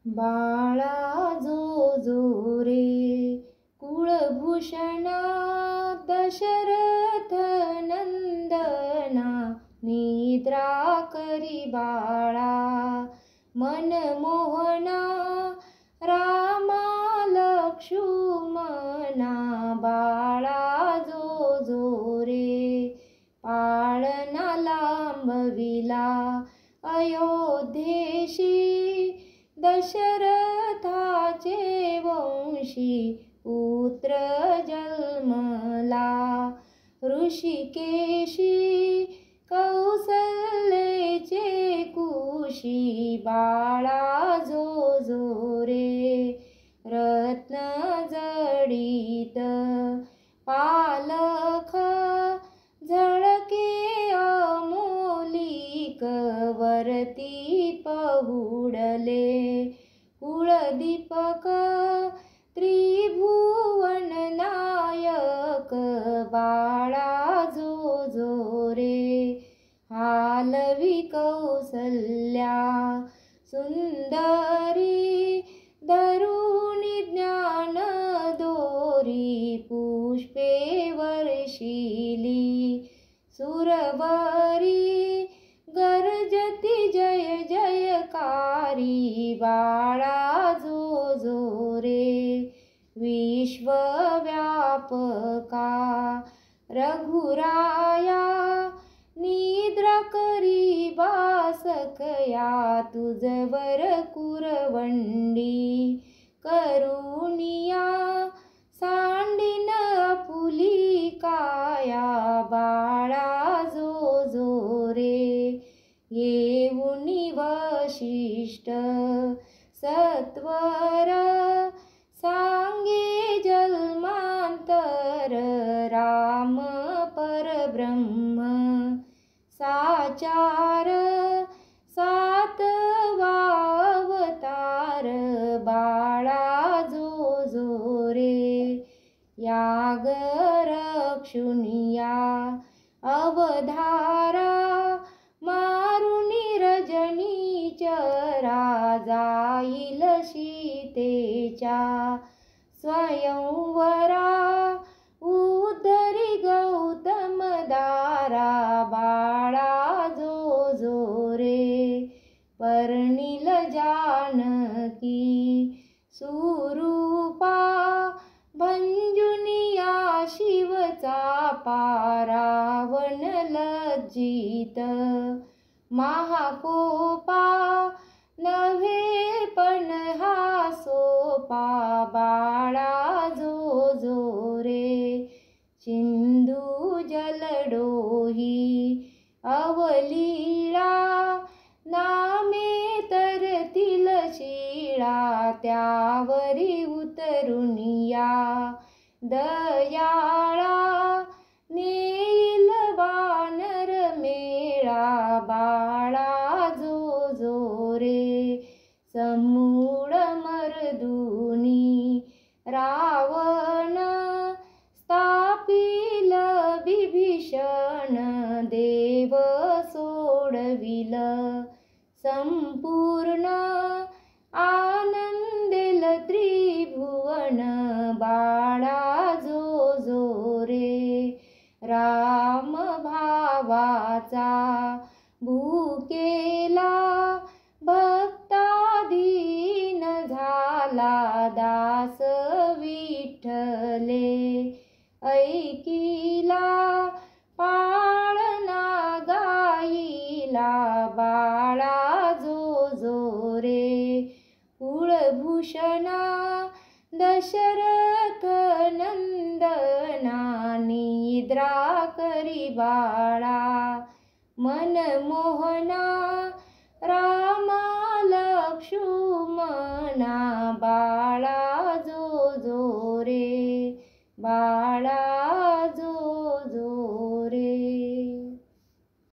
बाळा जो जो रे कुळभूषणा दशरथ नंदना निद्रा करी बाळा मनमोहना रामा लक्ष्मणा बाळा जो जो रे पाळणा लांबविला अयोध्येशी दशरथाचे वंशी पुत्र जन्मला ऋषिकेशी कौसल्येचे कुशी बाळा जो जो रे रत्न जडित पालख झळके अमोलिक वरती पहुडले कुळदीपक त्रिभुवन नायक बाळा जो जो रे हालवी कौसल्या सुंदरी धरुणी ज्ञान दोरी पुष्पे वर्षिली सुरवरी गर्जती जय जयकारी बाळा जो जो रे विश्वव्यापका रघुराया निद्रा करी बासकया तुझवर कुरवंडी करुणिया सांडिन फुली काया बाळा जो जो रे येऊनी वशिष्ठ सत्वर सांगे जन्मांतर राम परब्रह्म साचार सातवा अवतार बाळा जो जो रे याग रक्षुनिया अवधारा मारुनी रजनीचरा जाईल सीतेच्या स्वयंवरा उद्धरी गौतम दारा बाळा जो जो रे पर्णिल जानकी सुरूपा भंजुनिया शिवचा पारावण लज्जित महाकोपा नव्हे पण हा सोपा बाळा जो जो रे सिंधू जलडोही अवलीळा नामे तरतील शिळा त्यावरी उतरुनिया दयाळा नेईल वानर मेळा बाळा जो जो रे समूळ मर्दुनी रावण स्थापिल विभीषण देव सोडविल संपूर्ण आनंदेल त्रिभुवन बाळा जो जो रे राम भावाचा भूकेला भक्ताधीन झाला दास विठ्ठले ऐकिला पाळणा गाईला बाळा जो जो रे कुळभूषणा दशरथ नंदना निद्रा करी बाळा मनमोहना रामा लक्ष्मणा बाळा जो जो रे बा